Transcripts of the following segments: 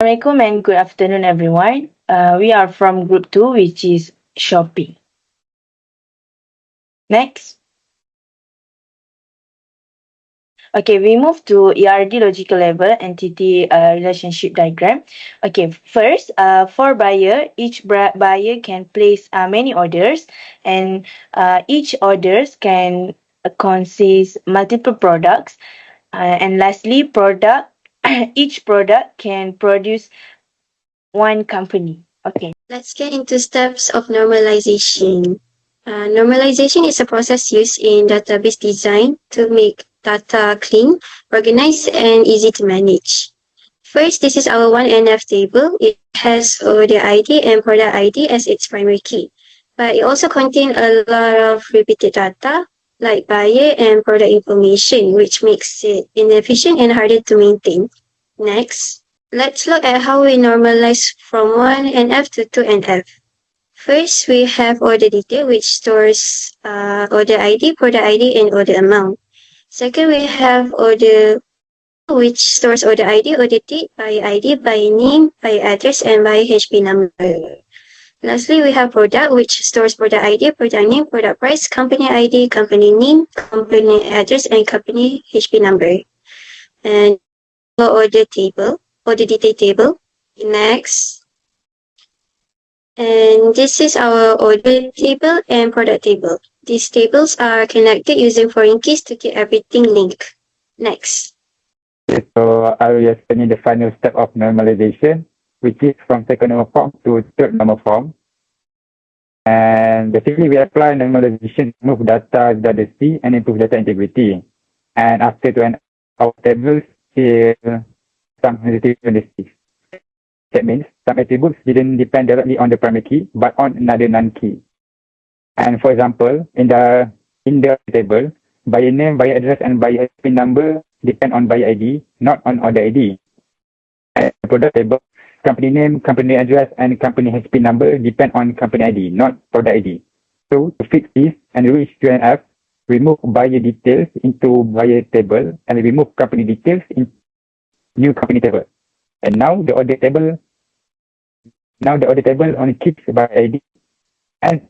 Assalamualaikum and good afternoon, everyone. We are from Group 2, which is Shopee. Next. Okay, we move to ERD logical level entity relationship diagram. Okay, first, for buyer, each buyer can place many orders, and each orders can consist multiple products. And lastly, each product can produce one company. Okay. Let's get into steps of normalization. Normalization is a process used in database design to make data clean, organized, and easy to manage. First, this is our 1NF table. It has order ID and product ID as its primary key, but it also contains a lot of repeated data like buyer and product information, which makes it inefficient and harder to maintain. Next, let's look at how we normalize from 1NF to 2NF. First, we have order detail, which stores order ID, product ID, and order amount. Second, we have order, which stores order ID, order date, buyer ID, buyer name, buyer address, and buyer HP number. Lastly, we have product, which stores product ID, product name, product price, company ID, company name, company address, and company HP number. And order table, order detail table. Next. And this is our order table and product table. These tables are connected using foreign keys to keep everything linked. Next. Okay, so I will explain the final step of normalization, which is from second normal form to third normal form. And basically, we apply normalization to move data redundancy and improve data integrity. And after our tables is some sensitive indices. That means some attributes didn't depend directly on the primary key, but on another non-key. And for example, in the table, buyer name, buyer address, and buyer PIN number depend on buyer ID, not on order ID. And the product table, company name, company address, and company HP number depend on company ID, not product ID. So to fix this and reach 2NF, remove buyer details into buyer table and remove company details in new company table. And now the order table only keeps buyer ID and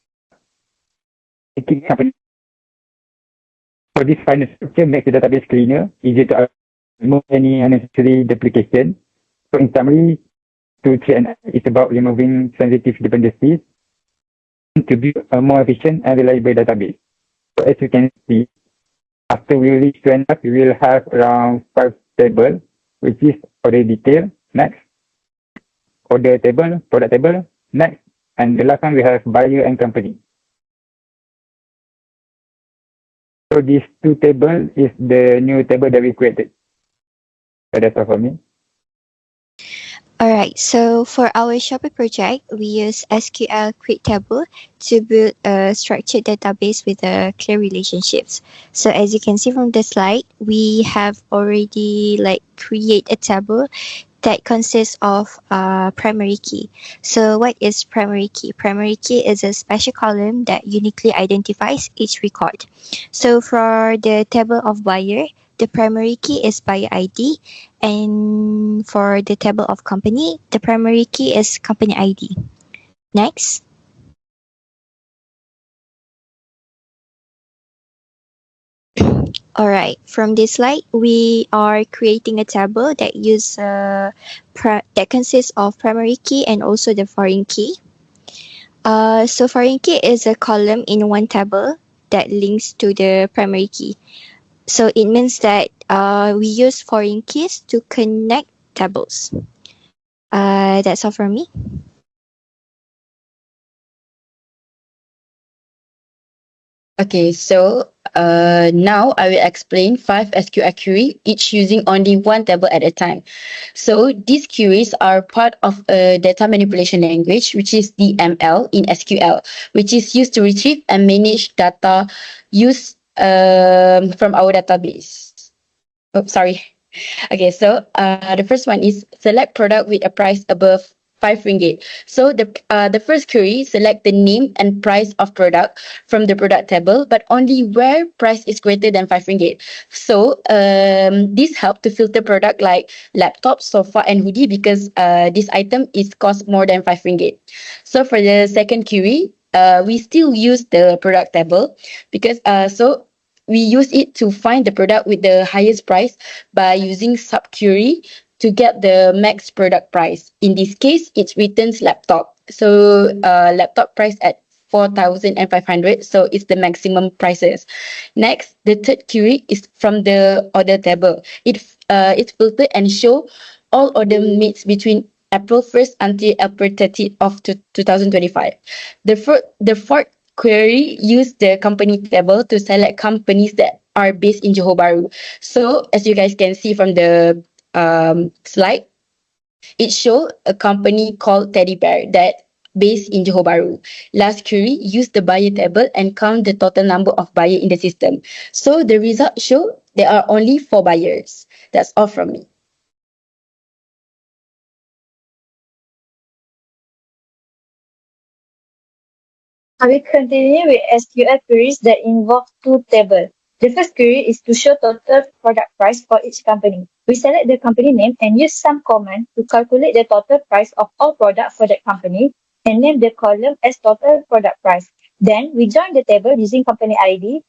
it keeps company. So this final structure makes the database cleaner, easier to remove any unnecessary duplication. So in summary, 2-3NF is about removing sensitive dependencies to build a more efficient and reliable database. So as you can see, after we reach 2NF, we will have around 5 tables, which is order detail, next, order table, product table, next, and the last one we have buyer and company. So these 2 tables is the new table that we created. So that's all for me. Alright, so for our Shopee project, we use SQL Create Table to build a structured database with clear relationships. So as you can see from the slide, we have already create a table that consists of primary key. So what is primary key? Primary key is a special column that uniquely identifies each record. So for the table of buyer, the primary key is buyer ID, and for the table of company, the primary key is company ID. Next. Alright, from this slide, we are creating a table that that consists of primary key and also the foreign key. So foreign key is a column in one table that links to the primary key. So it means that we use foreign keys to connect tables. That's all from me. Okay, so now I will explain 5 SQL queries, each using only one table at a time. So these queries are part of a data manipulation language, which is DML in SQL, which is used to retrieve and manage data used from our database. Oh, sorry. Okay, so the first one is select product with a price above ringgit. So the first query, select the name and price of product from the product table, but only where price is greater than 5 ringgit. So this helped to filter product like laptop, sofa, and hoodie because this item is cost more than 5 ringgit. So for the second query, we still use the product table because we use it to find the product with the highest price by using sub-query to get the max product price. In this case, it returns laptop. So laptop price at 4,500, so it's the maximum prices. Next, the third query is from the order table. It's filtered and show all order made between April 1st until April 30th of 2025. The fourth query use the company table to select companies that are based in Johor Bahru. So as you guys can see from the slide, it shows a company called Teddy Bear that based in Johor Bahru. Last query, use the buyer table and count the total number of buyers in the system. So the result show there are only 4 buyers. That's all from me. I will continue with SQL queries that involve two tables. The first query is to show total product price for each company. We select the company name and use some command to calculate the total price of all products for that company and name the column as total product price. Then we join the table using company ID,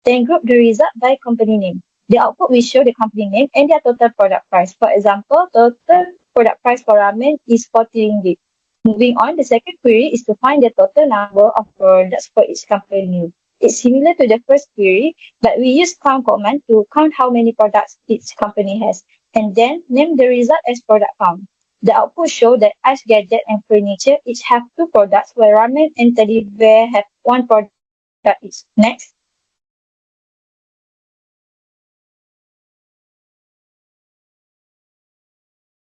then group the result by company name. The output will show the company name and their total product price. For example, total product price for ramen is 40 ringgit. Moving on, the second query is to find the total number of products for each company. It's similar to the first query, but we use count command to count how many products each company has, and then name the result as product count. The output shows that ice gadget and furniture each have 2 products, while ramen and teddy bear have 1 product each. Next.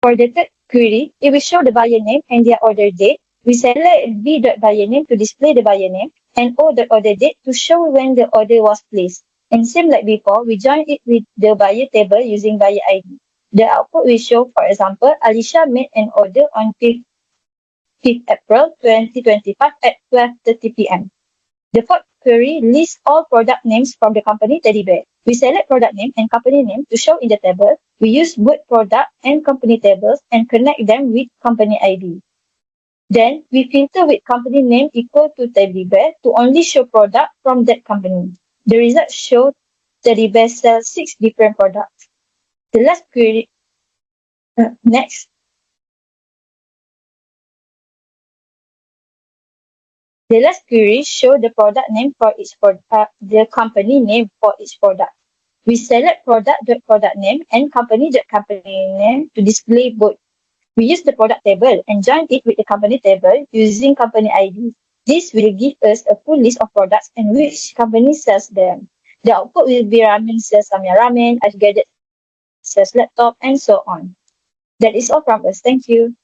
For the third query, it will show the buyer name and their order date. We select b.buyer name to display the buyer name and o.order date to show when the order was placed. And same like before, we join it with the buyer table using buyer ID. The output will show, for example, Alicia made an order on 5th April 2025 at 12:30 p.m. The fourth query lists all product names from the company Teddy Bear. We select product name and company name to show in the table. We use both product and company tables and connect them with company ID. Then we filter with company name equal to Teddy Bear to only show product from that company. The results show Teddy Bear sells 6 different products. The last query, next. The last query show the product name for each product, the company name for each product. We select product name and company name to display both. We use the product table and join it with the company table using company ID. This will give us a full list of products and which company sells them. The output will be ramen sells Samya ramen, ice gadget sells laptop, and so on. That is all from us. Thank you.